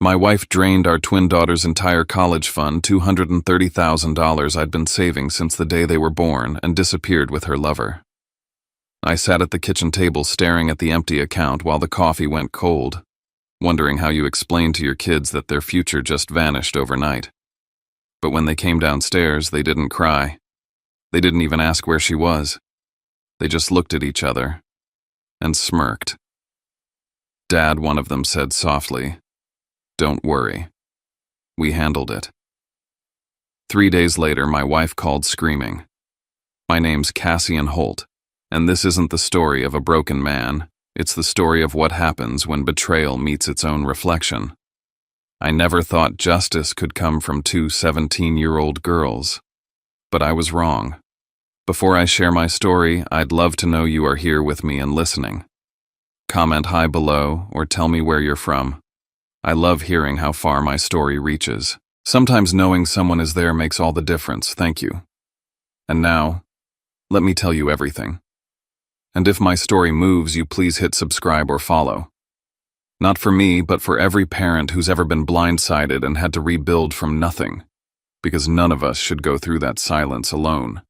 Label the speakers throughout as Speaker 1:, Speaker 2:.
Speaker 1: My wife drained our twin daughter's entire college fund, $230,000 I'd been saving since the day they were born, and disappeared with her lover. I sat at the kitchen table staring at the empty account while the coffee went cold, wondering how you explain to your kids that their future just vanished overnight. But when they came downstairs, they didn't cry. They didn't even ask where she was. They just looked at each other and smirked. "Dad," one of them said softly, "don't worry. We handled it." 3 days later, my wife called screaming. "My name's Cassian Holt, and this isn't the story of a broken man. It's the story of what happens when betrayal meets its own reflection. I never thought justice could come from two 17-year-old girls. But I was wrong. Before I share my story, I'd love to know you are here with me and listening. Comment hi below or tell me where you're from. I love hearing how far my story reaches. Sometimes knowing someone is there makes all the difference. Thank you. And now, let me tell you everything. And if my story moves you, please hit subscribe or follow. Not for me, but for every parent who's ever been blindsided and had to rebuild from nothing. Because none of us should go through that silence alone.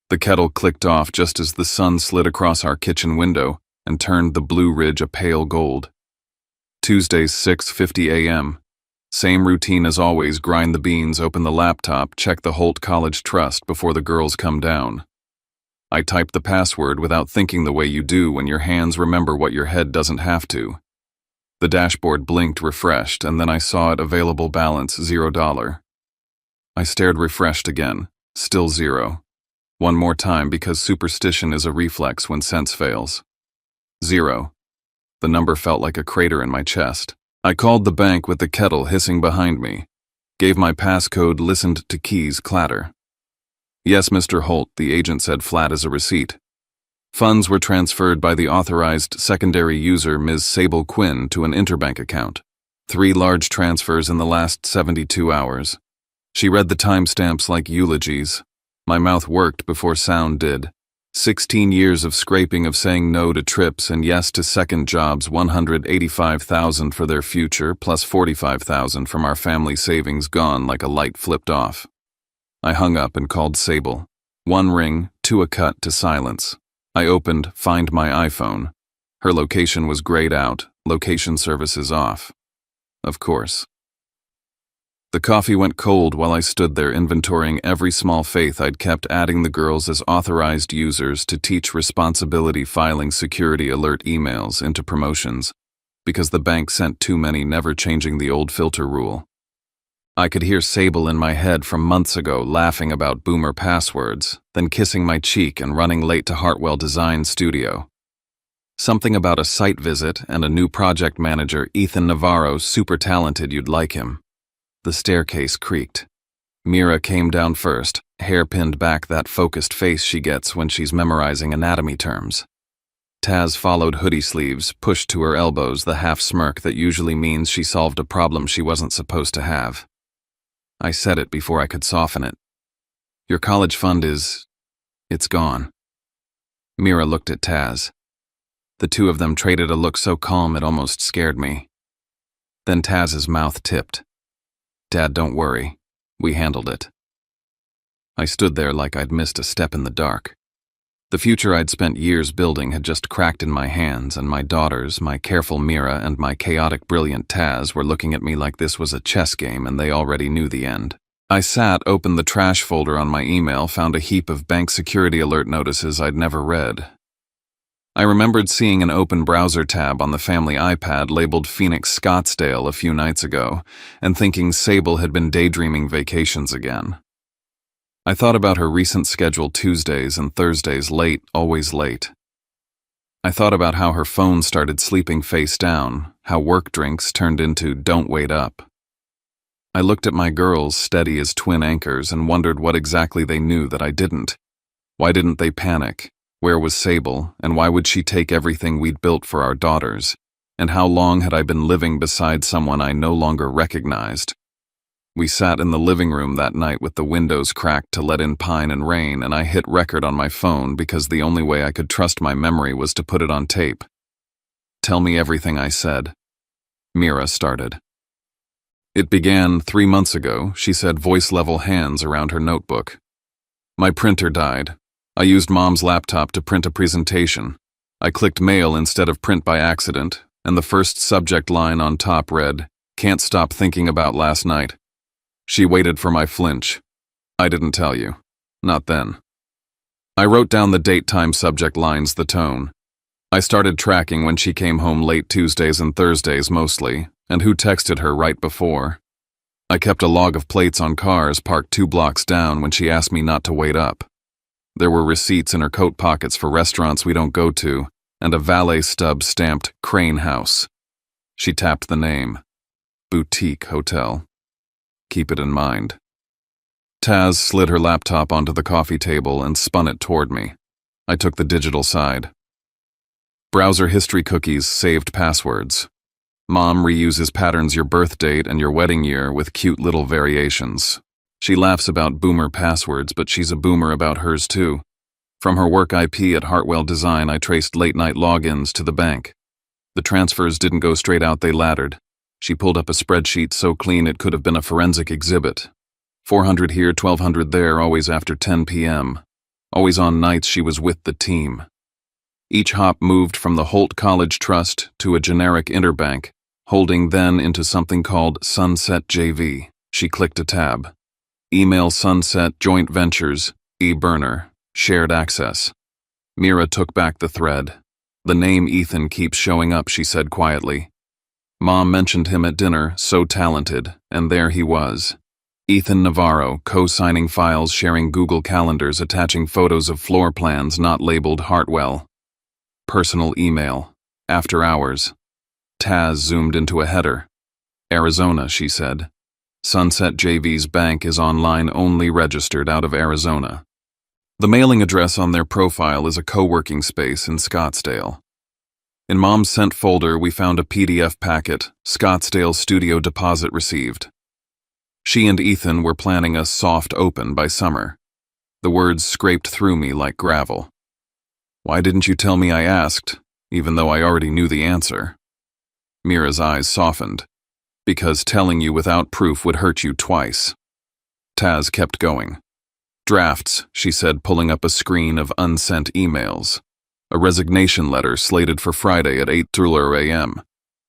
Speaker 1: The kettle clicked off just as the sun slid across our kitchen window and turned the Blue Ridge a pale gold. Tuesday, 6:50 a.m. Same routine as always: grind the beans, open the laptop, check the Holt College Trust before the girls come down. I typed the password without thinking the way you do when your hands remember what your head doesn't have to. The dashboard blinked refreshed, and then I saw it: available balance $0. I stared refreshed again, still zero. One more time because superstition is a reflex when sense fails. 0. The number felt like a crater in my chest. I called the bank with the kettle hissing behind me, gave my passcode, listened to keys clatter. "Yes, Mr. Holt," the agent said flat as a receipt. Funds were transferred by the authorized secondary user, Ms. Sable Quinn, to an interbank account. 3 large transfers in the last 72 hours. She read the timestamps like eulogies. My mouth worked before sound did. 16 years of scraping, of saying no to trips and yes to second jobs, $185,000 for their future, plus $45,000 from our family savings, gone like a light flipped off. I hung up and called Sable. 1 ring, 2 a cut to silence. I opened Find My iPhone. Her location was grayed out, location services off. Of course. The coffee went cold while I stood there inventorying every small faith I'd kept, adding the girls as authorized users to teach responsibility, filing security alert emails into promotions, because the bank sent too many, never changing the old filter rule. I could hear Sable in my head from months ago laughing about boomer passwords, then kissing my cheek and running late to Hartwell Design Studio. Something about a site visit and a new project manager, Ethan Navarro, super talented, you'd like him. The staircase creaked. Mira came down first, hair pinned back, that focused face she gets when she's memorizing anatomy terms. Taz followed, hoodie sleeves pushed to her elbows, the half smirk that usually means she solved a problem she wasn't supposed to have. I said it before I could soften it. "Your college fund it's gone." Mira looked at Taz. The two of them traded a look so calm it almost scared me. Then Taz's mouth tipped. "Dad, don't worry. We handled it." I stood there like I'd missed a step in the dark. The future I'd spent years building had just cracked in my hands, and my daughters, my careful Mira, and my chaotic, brilliant Taz were looking at me like this was a chess game and they already knew the end. I sat, opened the trash folder on my email, found a heap of bank security alert notices I'd never read. I remembered seeing an open browser tab on the family iPad labeled Phoenix Scottsdale a few nights ago, and thinking Sable had been daydreaming vacations again. I thought about her recent scheduled Tuesdays and Thursdays, late, always late. I thought about how her phone started sleeping face down, how work drinks turned into "don't wait up." I looked at my girls, steady as twin anchors, and wondered what exactly they knew that I didn't. Why didn't they panic? Where was Sable, and why would she take everything we'd built for our daughters? And how long had I been living beside someone I no longer recognized? We sat in the living room that night with the windows cracked to let in pine and rain, and I hit record on my phone because the only way I could trust my memory was to put it on tape. "Tell me everything," I said. Mira started. It began 3 months ago, she said, voice-level hands around her notebook. My printer died. I used Mom's laptop to print a presentation. I clicked mail instead of print by accident, and the first subject line on top read, "Can't stop thinking about last night." She waited for my flinch. I didn't tell you. Not then. I wrote down the date, time, subject lines, the tone. I started tracking when she came home late Tuesdays and Thursdays mostly, and who texted her right before. I kept a log of plates on cars parked 2 blocks down when she asked me not to wait up. There were receipts in her coat pockets for restaurants we don't go to, and a valet stub stamped Crane House. She tapped the name. Boutique Hotel. Keep it in mind. Taz slid her laptop onto the coffee table and spun it toward me. I took the digital side. Browser history cookies saved passwords. Mom reuses patterns your birth date and your wedding year with cute little variations. She laughs about boomer passwords, but she's a boomer about hers too. From her work IP at Hartwell Design, I traced late-night logins to the bank. The transfers didn't go straight out, they laddered. She pulled up a spreadsheet so clean it could have been a forensic exhibit. 400 here, 1,200 there, always after 10 p.m. Always on nights she was with the team. Each hop moved from the Holt College Trust to a generic interbank, holding then into something called Sunset JV. She clicked a tab. Email Sunset Joint Ventures, e-burner, shared access. Mira took back the thread. The name Ethan keeps showing up, she said quietly. Mom mentioned him at dinner, so talented, and there he was. Ethan Navarro, co-signing files, sharing Google Calendars, attaching photos of floor plans not labeled Hartwell. Personal email. After hours. Taz zoomed into a header. Arizona, she said. Sunset JV's bank is online only, registered out of Arizona. The mailing address on their profile is a co-working space in Scottsdale. In Mom's sent folder, we found a PDF packet, Scottsdale Studio Deposit Received. She and Ethan were planning a soft open by summer. The words scraped through me like gravel. Why didn't you tell me, I asked, even though I already knew the answer? Mira's eyes softened. Because telling you without proof would hurt you twice. Taz kept going. Drafts, she said, pulling up a screen of unsent emails. A resignation letter slated for Friday at 8:00 a.m.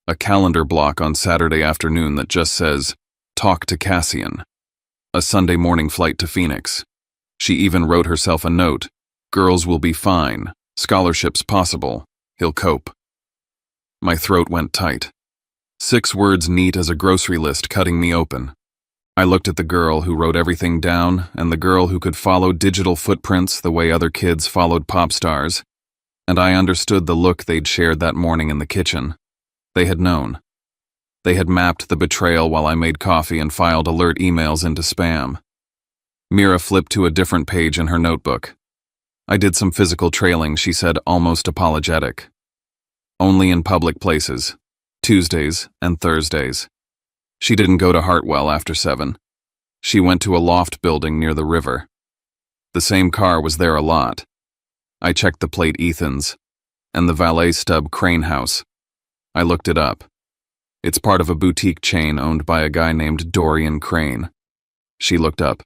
Speaker 1: A calendar block on Saturday afternoon that just says, "Talk to Cassian." A Sunday morning flight to Phoenix. She even wrote herself a note. "Girls will be fine. Scholarships possible. He'll cope." My throat went tight. 6 words neat as a grocery list cutting me open. I looked at the girl who wrote everything down and the girl who could follow digital footprints the way other kids followed pop stars, and I understood the look they'd shared that morning in the kitchen. They had known. They had mapped the betrayal while I made coffee and filed alert emails into spam. Mira flipped to a different page in her notebook. I did some physical trailing, she said, almost apologetic. Only in public places. Tuesdays and Thursdays. She didn't go to Hartwell after 7. She went to a loft building near the river. The same car was there a lot. I checked the plate, Ethan's, and the valet stub, Crane House. I looked it up. It's part of a boutique chain owned by a guy named Dorian Crane. She looked up.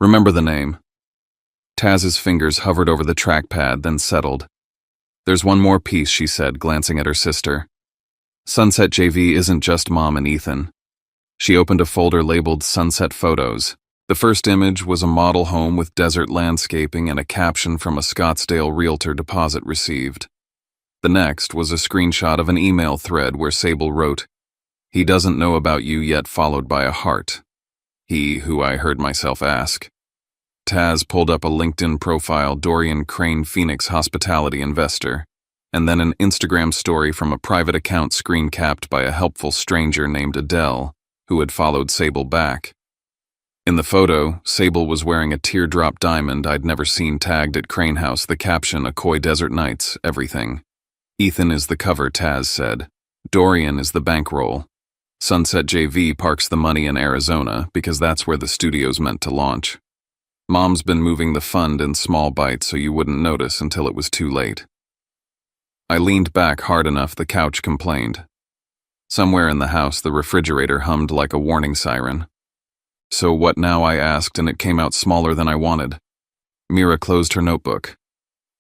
Speaker 1: Remember the name. Taz's fingers hovered over the trackpad, then settled. There's one more piece, she said, glancing at her sister. Sunset JV isn't just Mom and Ethan. She opened a folder labeled Sunset Photos. The first image was a model home with desert landscaping and a caption from a Scottsdale realtor, "Deposit received." The next was a screenshot of an email thread where Sable wrote, "He doesn't know about you yet," followed by a heart. He, who I heard myself ask. Taz pulled up a LinkedIn profile, Dorian Crane, Phoenix hospitality investor, and then an Instagram story from a private account screen capped by a helpful stranger named Adele, who had followed Sable back. In the photo, Sable was wearing a teardrop diamond I'd never seen tagged at Crane House, the caption, "Akoi Desert Nights, everything." Ethan is the cover, Taz said. Dorian is the bankroll. Sunset JV parks the money in Arizona because that's where the studio's meant to launch. Mom's been moving the fund in small bites so you wouldn't notice until it was too late. I leaned back hard enough the couch complained. Somewhere in the house, the refrigerator hummed like a warning siren. "So what now?" I asked, and it came out smaller than I wanted. Mira closed her notebook.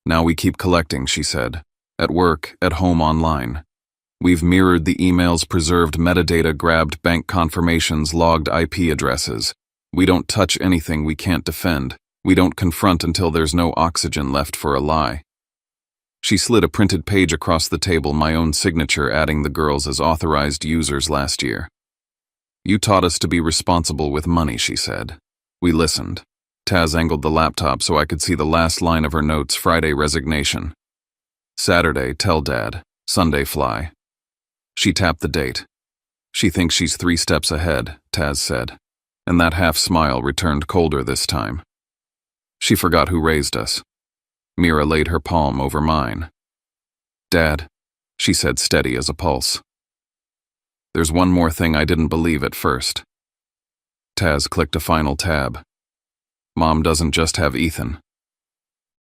Speaker 1: "Now we keep collecting," she said. "At work, at home, online. We've mirrored the emails, preserved metadata, grabbed bank confirmations, logged IP addresses. We don't touch anything we can't defend. We don't confront until there's no oxygen left for a lie." She slid a printed page across the table, my own signature adding the girls as authorized users last year. "You taught us to be responsible with money," she said. We listened. Taz angled the laptop so I could see the last line of her notes. Friday, resignation. Saturday, tell Dad. Sunday, fly. She tapped the date. "She thinks she's 3 steps ahead," Taz said, and that half-smile returned colder this time. "She forgot who raised us." Mira laid her palm over mine. "Dad," she said, steady as a pulse. "There's one more thing I didn't believe at first." Taz clicked a final tab. "Mom doesn't just have Ethan."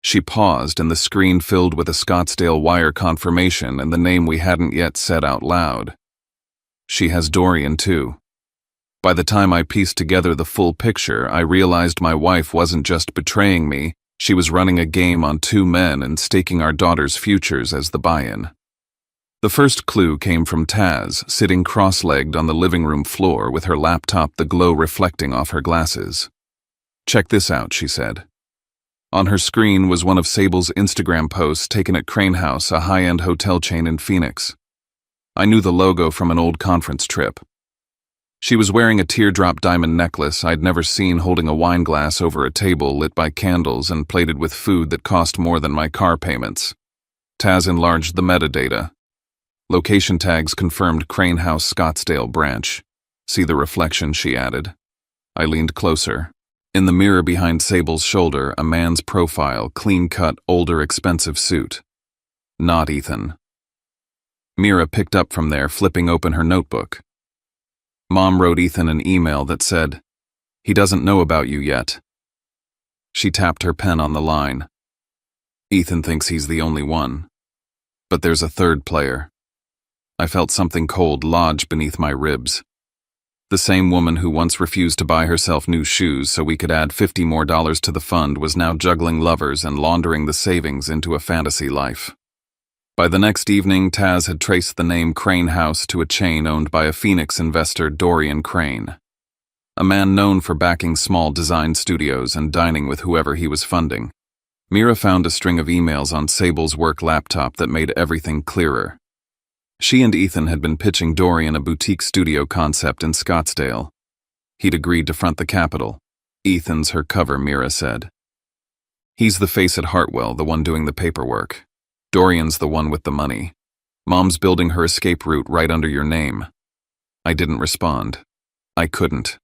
Speaker 1: She paused, and the screen filled with a Scottsdale wire confirmation and the name we hadn't yet said out loud. "She has Dorian, too." By the time I pieced together the full picture, I realized my wife wasn't just betraying me, she was running a game on 2 men and staking our daughter's futures as the buy-in. The first clue came from Taz, sitting cross-legged on the living room floor with her laptop, the glow reflecting off her glasses. "Check this out," she said. On her screen was one of Sable's Instagram posts taken at Crane House, a high-end hotel chain in Phoenix. I knew the logo from an old conference trip. She was wearing a teardrop diamond necklace I'd never seen, holding a wine glass over a table lit by candles and plated with food that cost more than my car payments. Taz enlarged the metadata. Location tags confirmed Crane House Scottsdale branch. "See the reflection," she added. I leaned closer. In the mirror behind Sable's shoulder, a man's profile, clean-cut, older, expensive suit. Not Ethan. Mira picked up from there, flipping open her notebook. "Mom wrote Ethan an email that said, 'He doesn't know about you yet.'" She tapped her pen on the line. "Ethan thinks he's the only one. But there's a third player." I felt something cold lodge beneath my ribs. The same woman who once refused to buy herself new shoes so we could add $50 more to the fund was now juggling lovers and laundering the savings into a fantasy life. By the next evening, Taz had traced the name Crane House to a chain owned by a Phoenix investor, Dorian Crane, a man known for backing small design studios and dining with whoever he was funding. Mira found a string of emails on Sable's work laptop that made everything clearer. She and Ethan had been pitching Dorian a boutique studio concept in Scottsdale. He'd agreed to front the capital. "Ethan's her cover," Mira said. "He's the face at Hartwell, the one doing the paperwork. Dorian's the one with the money. Mom's building her escape route right under your name." I didn't respond. I couldn't.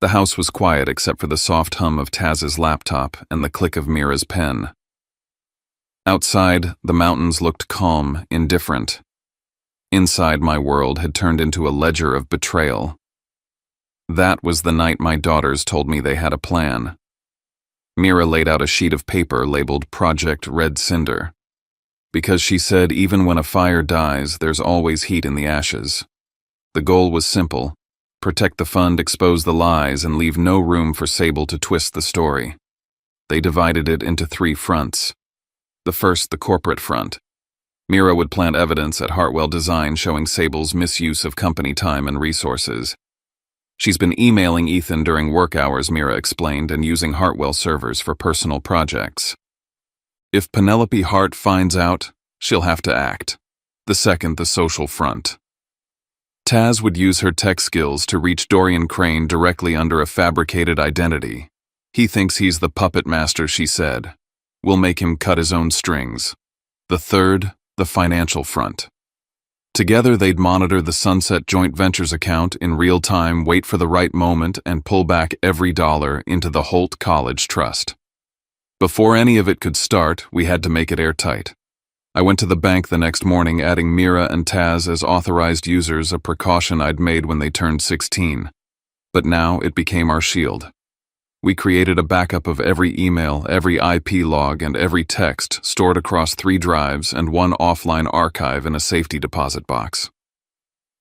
Speaker 1: The house was quiet except for the soft hum of Taz's laptop and the click of Mira's pen. Outside, the mountains looked calm, indifferent. Inside, my world had turned into a ledger of betrayal. That was the night my daughters told me they had a plan. Mira laid out a sheet of paper labeled Project Red Cinder. Because she said even when a fire dies, there's always heat in the ashes. The goal was simple: protect the fund, expose the lies, and leave no room for Sable to twist the story. They divided it into 3 fronts. The first, the corporate front. Mira would plant evidence at Hartwell Design showing Sable's misuse of company time and resources. "She's been emailing Ethan during work hours," Mira explained, "and using Hartwell servers for personal projects. If Penelope Hart finds out, she'll have to act." The second, the social front. Taz would use her tech skills to reach Dorian Crane directly under a fabricated identity. "He thinks he's the puppet master," she said. "We'll make him cut his own strings." The third, the financial front. Together they'd monitor the Sunset Joint Ventures account in real time, wait for the right moment, and pull back every dollar into the Holt College Trust. Before any of it could start, we had to make it airtight. I went to the bank the next morning, adding Mira and Taz as authorized users, a precaution I'd made when they turned 16. But now it became our shield. We created a backup of every email, every IP log, and every text, stored across 3 drives and 1 offline archive in a safety deposit box.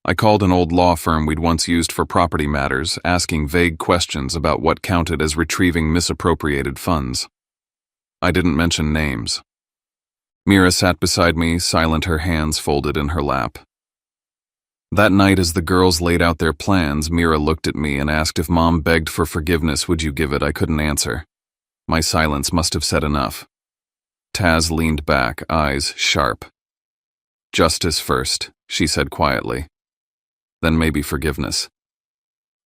Speaker 1: I called an old law firm we'd once used for property matters, asking vague questions about what counted as retrieving misappropriated funds. I didn't mention names. Mira sat beside me, silent, her hands folded in her lap. That night, as the girls laid out their plans, Mira looked at me and asked if Mom begged for forgiveness, would you give it? I couldn't answer. My silence must have said enough. Taz leaned back, eyes sharp. Justice first, she said quietly. Then maybe forgiveness.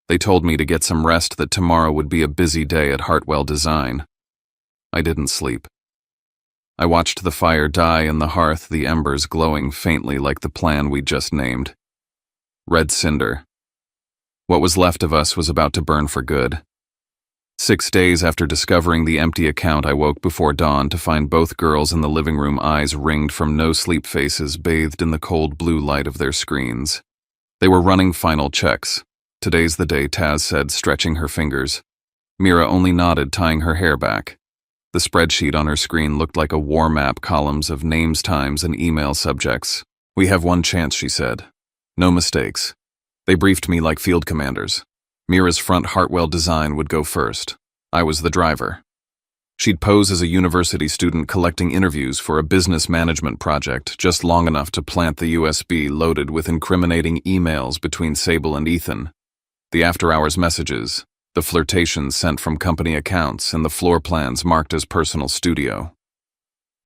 Speaker 1: They told me to get some rest, that tomorrow would be a busy day at Hartwell Design. I didn't sleep. I watched the fire die in the hearth, the embers glowing faintly like the plan we'd just named. Red cinder. What was left of us was about to burn for good. 6 days after discovering the empty account, I woke before dawn to find both girls in the living room, eyes ringed from no-sleep faces, bathed in the cold blue light of their screens. They were running final checks. Today's the day, Taz said, stretching her fingers. Mira only nodded, tying her hair back. The spreadsheet on her screen looked like a war map, columns of names, times, and email subjects. We have one chance, she said. No mistakes. They briefed me like field commanders. Mira's front Hartwell Design would go first. I was the driver. She'd pose as a university student collecting interviews for a business management project, just long enough to plant the USB loaded with incriminating emails between Sable and Ethan. The after-hours messages, the flirtations sent from company accounts, and the floor plans marked as personal studio.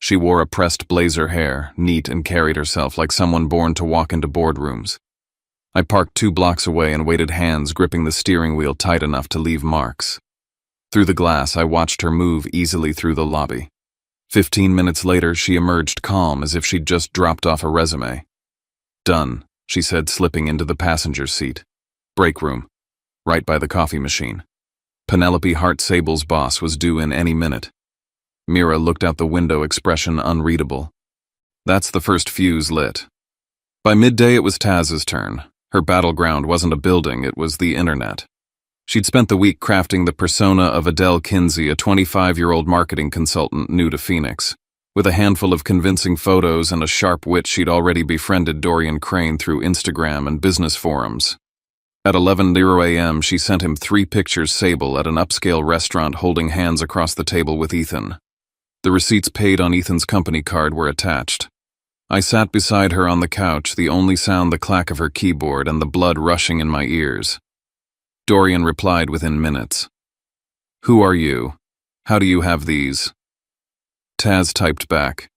Speaker 1: She wore a pressed blazer hair, neat, and carried herself like someone born to walk into boardrooms. I parked 2 blocks away and waited, hands gripping the steering wheel tight enough to leave marks. Through the glass, I watched her move easily through the lobby. 15 minutes later, she emerged calm, as if she'd just dropped off a resume. Done, she said, slipping into the passenger seat. Break room. Right by the coffee machine. Penelope Hart, Sable's boss, was due in any minute. Mira looked out the window, expression unreadable. That's the first fuse lit. By midday, it was Taz's turn. Her battleground wasn't a building, it was the internet. She'd spent the week crafting the persona of Adele Kinsey, a 25-year-old marketing consultant new to Phoenix. With a handful of convincing photos and a sharp wit, she'd already befriended Dorian Crane through Instagram and business forums. At 11:00 a.m., she sent him 3 pictures, Sable at an upscale restaurant holding hands across the table with Ethan. The receipts paid on Ethan's company card were attached. I sat beside her on the couch, the only sound the clack of her keyboard and the blood rushing in my ears. Dorian replied within minutes. Who are you? How do you have these? Taz typed back.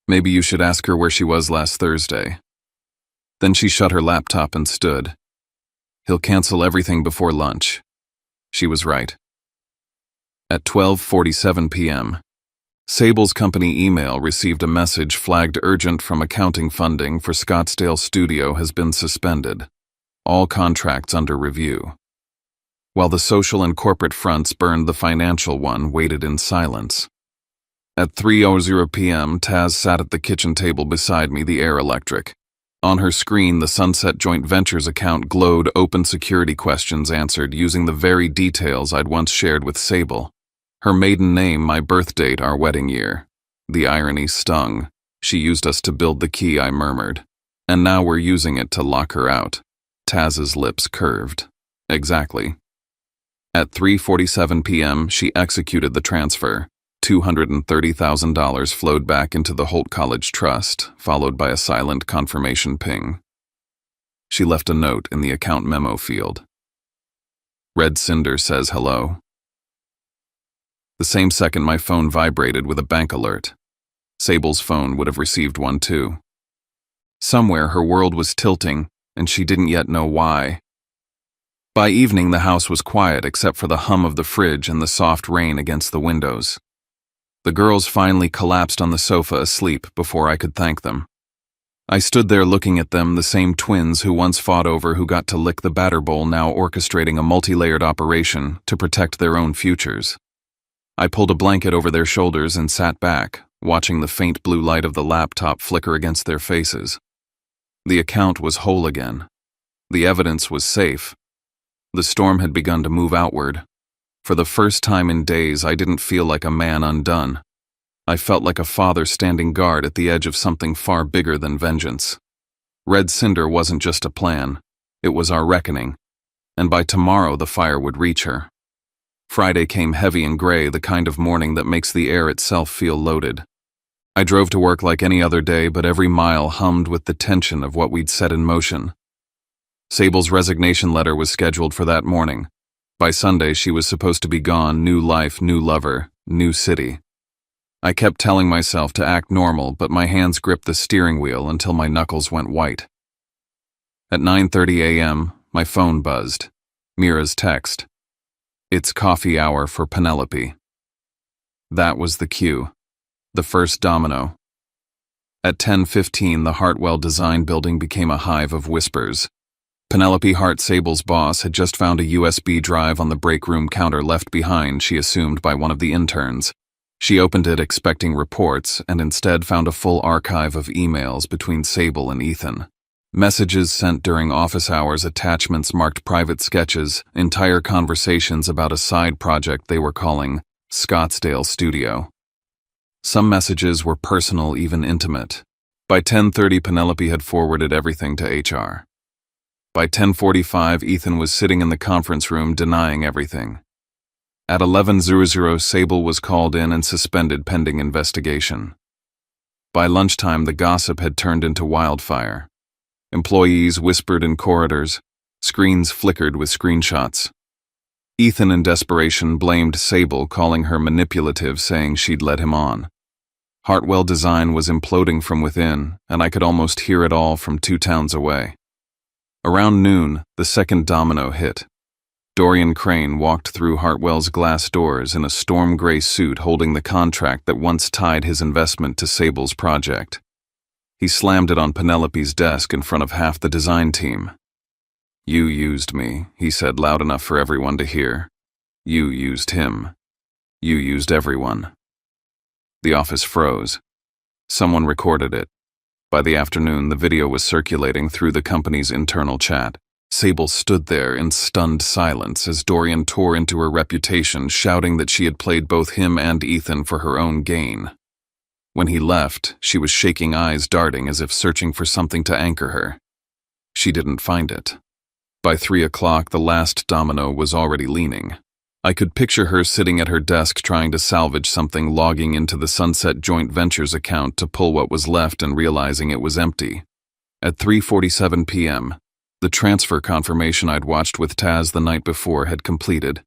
Speaker 1: Maybe you should ask her where she was last Thursday. Then she shut her laptop and stood. He'll cancel everything before lunch. She was right. At 12:47 p.m., Sable's company email received a message flagged urgent from accounting. Funding for Scottsdale studio has been suspended. All contracts under review. While the social and corporate fronts burned, the financial one waited in silence. At 3:00 p.m., Taz sat at the kitchen table beside me, the air electric. On her screen, the Sunset Joint Ventures account glowed, open security questions answered using the very details I'd once shared with Sable. Her maiden name, my birth date, our wedding year. The irony stung. She used us to build the key, I murmured. And now we're using it to lock her out. Taz's lips curved. Exactly. At 3:47 p.m., she executed the transfer. $230,000 flowed back into the Holt College Trust, followed by a silent confirmation ping. She left a note in the account memo field. Red cinder says hello. The same second, my phone vibrated with a bank alert. Sable's phone would have received one too. Somewhere her world was tilting, and she didn't yet know why. By evening, the house was quiet except for the hum of the fridge and the soft rain against the windows. The girls finally collapsed on the sofa, asleep, before I could thank them. I stood there looking at them, the same twins who once fought over who got to lick the batter bowl, now orchestrating a multi-layered operation to protect their own futures. I pulled a blanket over their shoulders and sat back, watching the faint blue light of the laptop flicker against their faces. The account was whole again. The evidence was safe. The storm had begun to move outward. For the first time in days, I didn't feel like a man undone. I felt like a father standing guard at the edge of something far bigger than vengeance. Red Cinder wasn't just a plan, it was our reckoning, and by tomorrow the fire would reach her. Friday came heavy and gray, the kind of morning that makes the air itself feel loaded. I drove to work like any other day, but every mile hummed with the tension of what we'd set in motion. Sable's resignation letter was scheduled for that morning. By Sunday, she was supposed to be gone, new life, new lover, new city. I kept telling myself to act normal, but my hands gripped the steering wheel until my knuckles went white. At 9:30 a.m., my phone buzzed. Mira's text. "It's coffee hour for Penelope." That was the cue. The first domino. At 10:15, the Hartwell Design Building became a hive of whispers. Penelope Hart, Sable's boss, had just found a USB drive on the break room counter left behind, she assumed, by one of the interns. She opened it expecting reports, and instead found a full archive of emails between Sable and Ethan. Messages sent during office hours, attachments marked private sketches, entire conversations about a side project they were calling Scottsdale Studio. Some messages were personal, even intimate. By 10:30, Penelope had forwarded everything to HR. By 10:45, Ethan was sitting in the conference room denying everything. At 11:00, Sable was called in and suspended pending investigation. By lunchtime, the gossip had turned into wildfire. Employees whispered in corridors. Screens flickered with screenshots. Ethan, in desperation, blamed Sable, calling her manipulative, saying she'd led him on. Hartwell Design was imploding from within, and I could almost hear it all from 2 towns away. Around noon, the second domino hit. Dorian Crane walked through Hartwell's glass doors in a storm gray suit, holding the contract that once tied his investment to Sable's project. He slammed it on Penelope's desk in front of half the design team. "You used me," he said loud enough for everyone to hear. "You used him. You used everyone." The office froze. Someone recorded it. By the afternoon, the video was circulating through the company's internal chat. Sable stood there in stunned silence as Dorian tore into her reputation, shouting that she had played both him and Ethan for her own gain. When he left, she was shaking, eyes darting as if searching for something to anchor her. She didn't find it. By 3 o'clock, the last domino was already leaning. I could picture her sitting at her desk trying to salvage something, logging into the Sunset Joint Ventures account to pull what was left and realizing it was empty. At 3:47 p.m., the transfer confirmation I'd watched with Taz the night before had completed.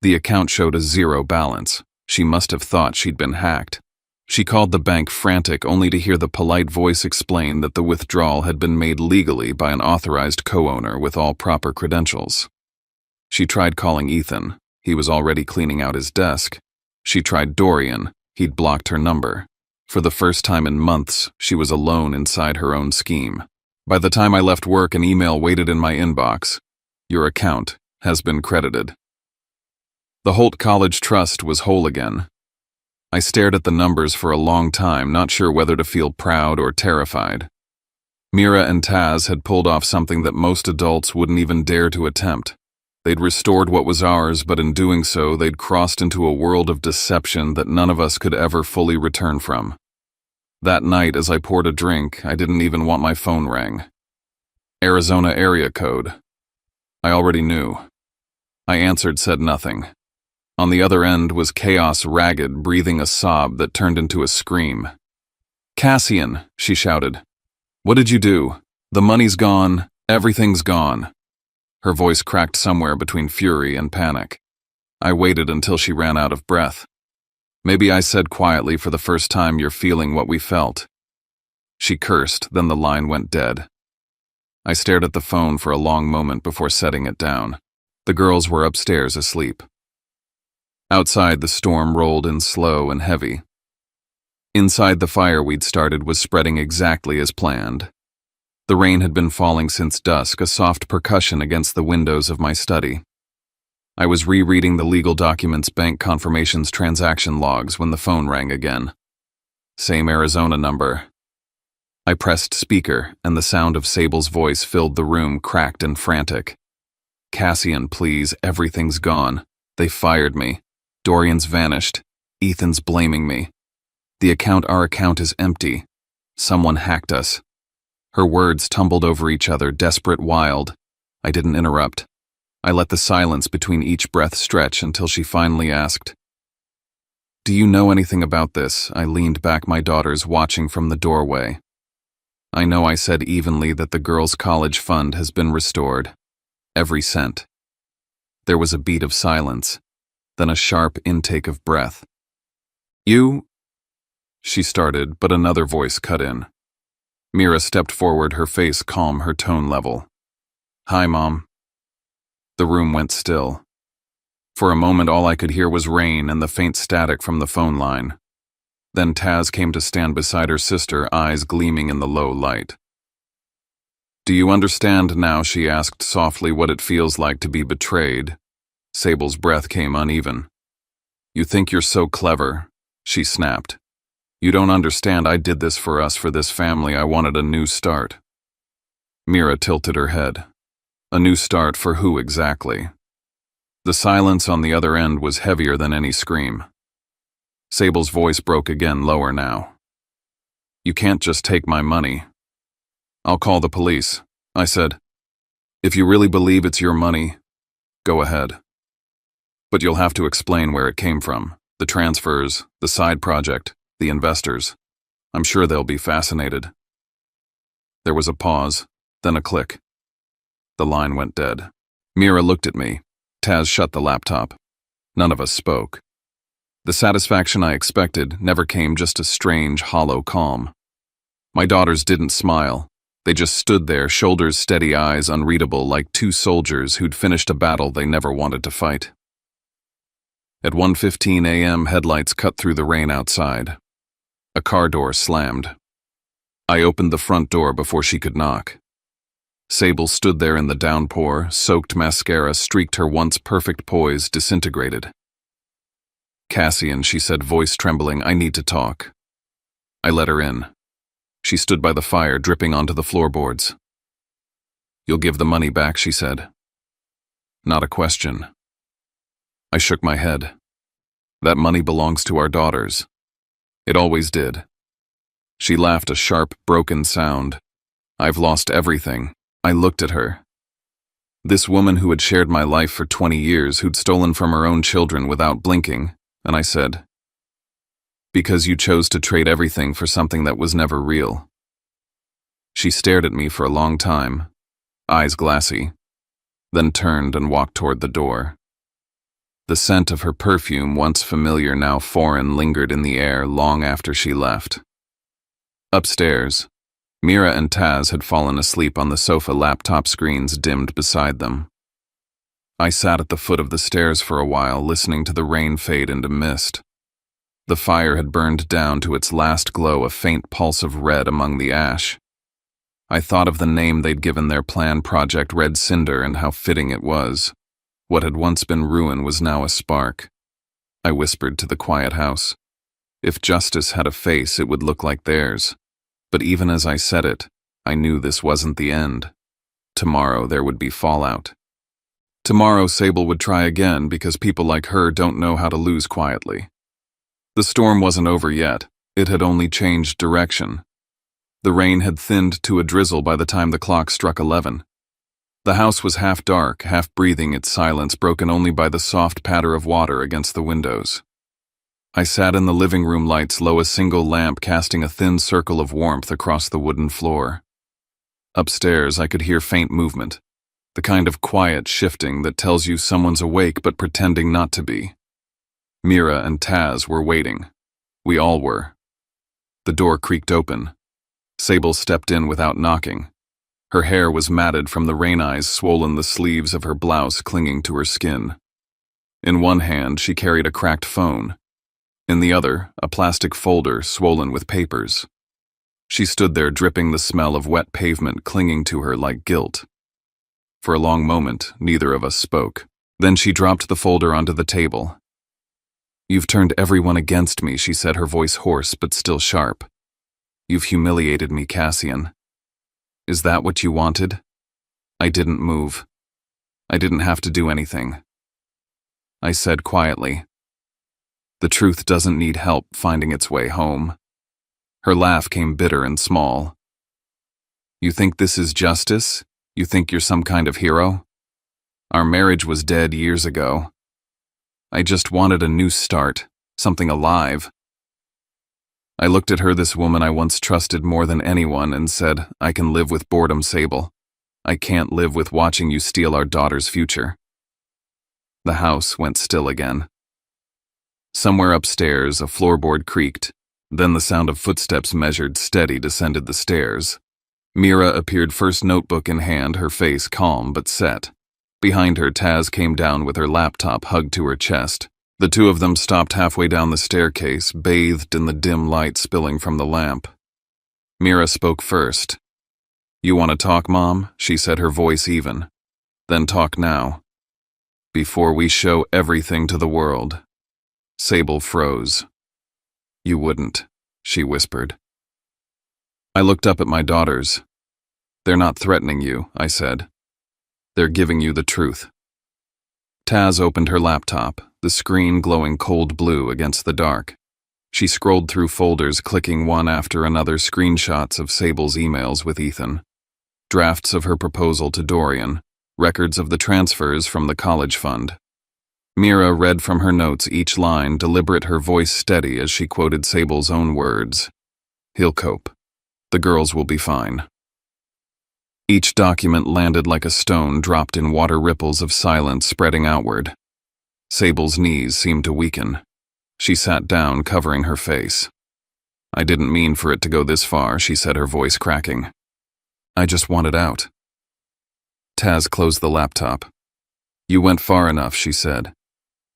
Speaker 1: The account showed a 0 balance. She must have thought she'd been hacked. She called the bank frantic, only to hear the polite voice explain that the withdrawal had been made legally by an authorized co-owner with all proper credentials. She tried calling Ethan. He was already cleaning out his desk. She tried Dorian. He'd blocked her number. For the first time in months, she was alone inside her own scheme. By the time I left work, an email waited in my inbox. "Your account has been credited." The Holt College Trust was whole again. I stared at the numbers for a long time, not sure whether to feel proud or terrified. Mira and Taz had pulled off something that most adults wouldn't even dare to attempt. They'd restored what was ours, but in doing so, they'd crossed into a world of deception that none of us could ever fully return from. That night, as I poured a drink, I didn't even want my phone rang. Arizona area code. I already knew. I answered, said nothing. On the other end was Chaos Ragged, breathing a sob that turned into a scream. "Cassian," she shouted. "What did you do? The money's gone. Everything's gone." Her voice cracked somewhere between fury and panic. I waited until she ran out of breath. Maybe I said quietly, for the first time, "You're feeling what we felt." She cursed, then the line went dead. I stared at the phone for a long moment before setting it down. The girls were upstairs asleep. Outside, the storm rolled in slow and heavy. Inside, the fire we'd started was spreading exactly as planned. The rain had been falling since dusk, a soft percussion against the windows of my study. I was rereading the legal documents, bank confirmations, transaction logs when the phone rang again. Same Arizona number. I pressed speaker, and the sound of Sable's voice filled the room, cracked and frantic. "Cassian, please, everything's gone. They fired me. Dorian's vanished. Ethan's blaming me. Our account is empty. Someone hacked us. Her words tumbled over each other, desperate, wild. I didn't interrupt. I let the silence between each breath stretch until she finally asked, "Do you know anything about this?" I leaned back, my daughters watching from the doorway. I know, I said evenly, that the girls' college fund has been restored. Every cent. There was a beat of silence, then a sharp intake of breath. "You?" she started, but another voice cut in. Mira stepped forward, her face calm, her tone level. "Hi, Mom." The room went still. For a moment, all I could hear was rain and the faint static from the phone line. Then Taz came to stand beside her sister, eyes gleaming in the low light. "Do you understand now," she asked softly, "what it feels like to be betrayed?" Sable's breath came uneven. "You think you're so clever," she snapped. "You don't understand. I did this for us, for this family. I wanted a new start." Mira tilted her head. A new start for who exactly? The silence on the other end was heavier than any scream. Sable's voice broke again, lower now. "You can't just take my money." "I'll call the police," I said. "If you really believe it's your money, go ahead. But you'll have to explain where it came from, the transfers, the side project, the investors. I'm sure they'll be fascinated." There was a pause, then a click. The line went dead. Mira looked at me. Taz shut the laptop. None of us spoke. The satisfaction I expected never came, just a strange, hollow calm. My daughters didn't smile. They just stood there, shoulders steady, eyes unreadable, like two soldiers who'd finished a battle they never wanted to fight. At 1:15 a.m., headlights cut through the rain outside. A car door slammed. I opened the front door before she could knock. Sable stood there in the downpour, soaked mascara streaked her once perfect poise, disintegrated. "Cassian," she said, voice trembling, "I need to talk." I let her in. She stood by the fire, dripping onto the floorboards. "You'll give the money back," she said. Not a question. I shook my head. That money belongs to our daughters. It always did. She laughed, a sharp, broken sound. "I've lost everything." I looked at her. This woman who had shared my life for 20 years, who'd stolen from her own children without blinking, and I said, "Because you chose to trade everything for something that was never real." She stared at me for a long time, eyes glassy, then turned and walked toward the door. The scent of her perfume, once familiar, now foreign, lingered in the air long after she left. Upstairs, Mira and Taz had fallen asleep on the sofa, laptop screens dimmed beside them. I sat at the foot of the stairs for a while, listening to the rain fade into mist. The fire had burned down to its last glow, a faint pulse of red among the ash. I thought of the name they'd given their plan, Project Red Cinder, and how fitting it was. What had once been ruin was now a spark. I whispered to the quiet house. If justice had a face, it would look like theirs. But even as I said it, I knew this wasn't the end. Tomorrow there would be fallout. Tomorrow Sable would try again, because people like her don't know how to lose quietly. The storm wasn't over yet. It had only changed direction. The rain had thinned to a drizzle by the time the clock struck 11. The house was half dark, half breathing, its silence broken only by the soft patter of water against the windows. I sat in the living room, lights low, a single lamp casting a thin circle of warmth across the wooden floor. Upstairs, I could hear faint movement, the kind of quiet shifting that tells you someone's awake but pretending not to be. Mira and Taz were waiting. We all were. The door creaked open. Sable stepped in without knocking. Her hair was matted from the rain, eyes swollen, the sleeves of her blouse clinging to her skin. In one hand, she carried a cracked phone. In the other, a plastic folder swollen with papers. She stood there, dripping, the smell of wet pavement clinging to her like guilt. For a long moment, neither of us spoke. Then she dropped the folder onto the table. "You've turned everyone against me," she said, her voice hoarse but still sharp. "You've humiliated me, Cassian. Is that what you wanted?" I didn't move. I didn't have to do anything. I said quietly, "The truth doesn't need help finding its way home." Her laugh came bitter and small. You think this is justice? You think you're some kind of hero? Our marriage was dead years ago. I just wanted a new start, something alive. I looked at her, this woman I once trusted more than anyone, and said, I can live with boredom, Sable. I can't live with watching you steal our daughter's future. The house went still again. Somewhere upstairs, a floorboard creaked. Then the sound of footsteps measured steady descended the stairs. Mira appeared first, notebook in hand, her face calm but set. Behind her, Taz came down with her laptop hugged to her chest. The two of them stopped halfway down the staircase, bathed in the dim light spilling from the lamp. Mira spoke first. You want to talk, Mom? She said, her voice even. Then talk now. Before we show everything to the world. Sable froze. You wouldn't, she whispered. I looked up at my daughters. They're not threatening you, I said. They're giving you the truth. Taz opened her laptop, the screen glowing cold blue against the dark. She scrolled through folders, clicking one after another, screenshots of Sable's emails with Ethan, drafts of her proposal to Dorian, records of the transfers from the college fund. Mira read from her notes each line, deliberate, her voice steady as she quoted Sable's own words. He'll cope. The girls will be fine. Each document landed like a stone dropped in water, ripples of silence spreading outward. Sable's knees seemed to weaken. She sat down, covering her face. I didn't mean for it to go this far, she said, her voice cracking. I just wanted out. Taz closed the laptop. You went far enough, she said.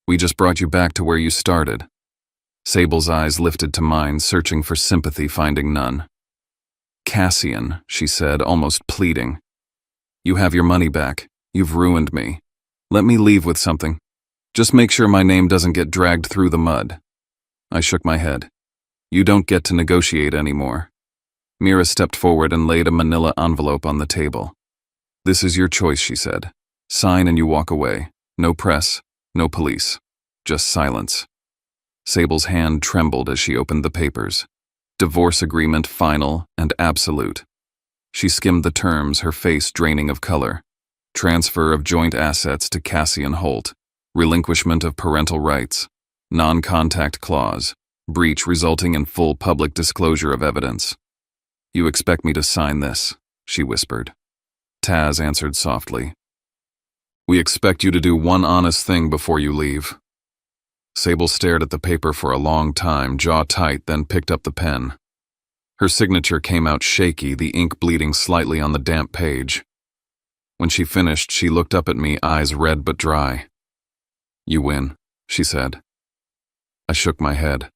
Speaker 1: We just brought you back to where you started. Sable's eyes lifted to mine, searching for sympathy, finding none. Cassian, she said, almost pleading. You have your money back. You've ruined me. Let me leave with something. Just make sure my name doesn't get dragged through the mud. I shook my head. You don't get to negotiate anymore. Mira stepped forward and laid a manila envelope on the table. This is your choice, she said. Sign and you walk away. No press, no police. Just silence. Sable's hand trembled as she opened the papers. Divorce agreement, final and absolute. She skimmed the terms, her face draining of color. Transfer of joint assets to Cassian Holt. Relinquishment of parental rights. Non-contact clause. Breach resulting in full public disclosure of evidence. You expect me to sign this, she whispered. Taz answered softly. We expect you to do one honest thing before you leave. Sable stared at the paper for a long time, jaw tight, then picked up the pen. Her signature came out shaky, the ink bleeding slightly on the damp page. When she finished, she looked up at me, eyes red but dry. You win, she said. I shook my head.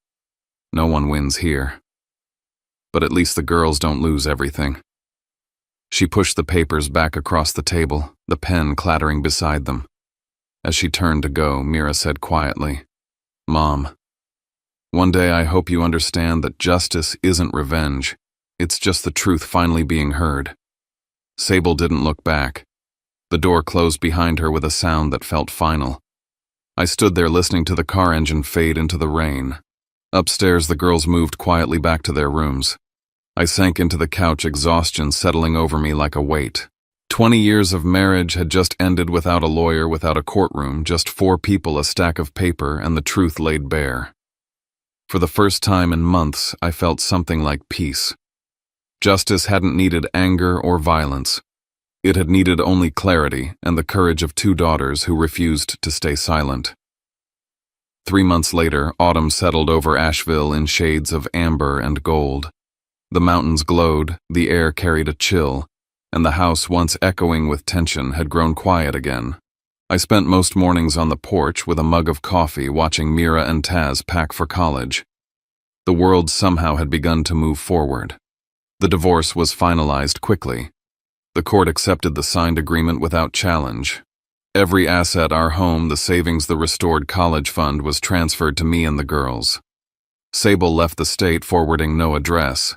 Speaker 1: No one wins here. But at least the girls don't lose everything. She pushed the papers back across the table, the pen clattering beside them. As she turned to go, Mira said quietly, Mom, one day I hope you understand that justice isn't revenge. It's just the truth finally being heard. Sable didn't look back. The door closed behind her with a sound that felt final. I stood there listening to the car engine fade into the rain. Upstairs, the girls moved quietly back to their rooms. I sank into the couch, exhaustion settling over me like a weight. 20 years of marriage had just ended without a lawyer, without a courtroom, just 4 people, a stack of paper, and the truth laid bare. For the first time in months, I felt something like peace. Justice hadn't needed anger or violence. It had needed only clarity and the courage of 2 daughters who refused to stay silent. 3 months later, autumn settled over Asheville in shades of amber and gold. The mountains glowed, the air carried a chill, and the house, once echoing with tension, had grown quiet again. I spent most mornings on the porch with a mug of coffee, watching Mira and Taz pack for college. The world somehow had begun to move forward. The divorce was finalized quickly. The court accepted the signed agreement without challenge. Every asset, our home, the savings, the restored college fund, was transferred to me and the girls. Sable left the state, forwarding no address.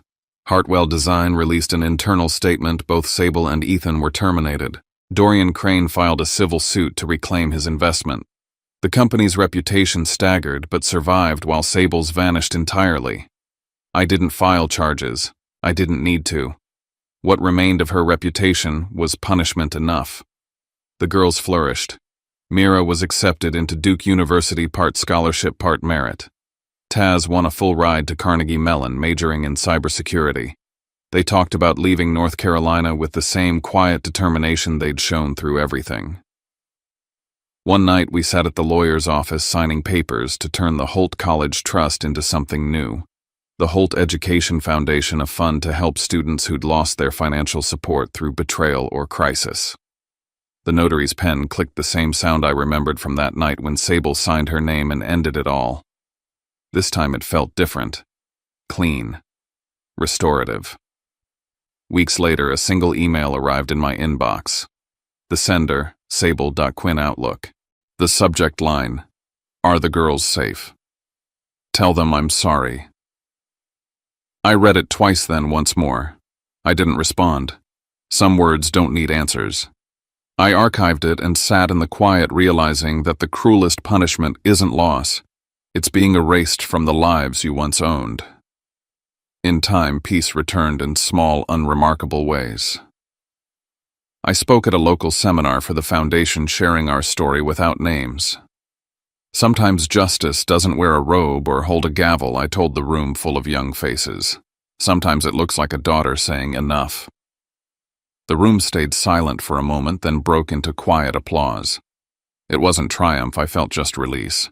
Speaker 1: Hartwell Design released an internal statement. Both Sable and Ethan were terminated. Dorian Crane filed a civil suit to reclaim his investment. The company's reputation staggered but survived while Sable's vanished entirely. I didn't file charges. I didn't need to. What remained of her reputation was punishment enough. The girls flourished. Mira was accepted into Duke University, part scholarship, part merit. Taz won a full ride to Carnegie Mellon, majoring in cybersecurity. They talked about leaving North Carolina with the same quiet determination they'd shown through everything. One night we sat at the lawyer's office signing papers to turn the Holt College Trust into something new. The Holt Education Foundation, a fund to help students who'd lost their financial support through betrayal or crisis. The notary's pen clicked the same sound I remembered from that night when Sable signed her name and ended it all. This time it felt different. Clean. Restorative. Weeks later, a single email arrived in my inbox. The sender, Sable.Quinn Outlook. The subject line, "Are the girls safe? Tell them I'm sorry." I read it twice, then once more. I didn't respond. Some words don't need answers. I archived it and sat in the quiet, realizing that the cruelest punishment isn't loss. It's being erased from the lives you once owned. In time, peace returned in small, unremarkable ways. I spoke at a local seminar for the foundation, sharing our story without names. Sometimes justice doesn't wear a robe or hold a gavel, I told the room full of young faces. Sometimes it looks like a daughter saying enough. The room stayed silent for a moment, then broke into quiet applause. It wasn't triumph, I felt just release.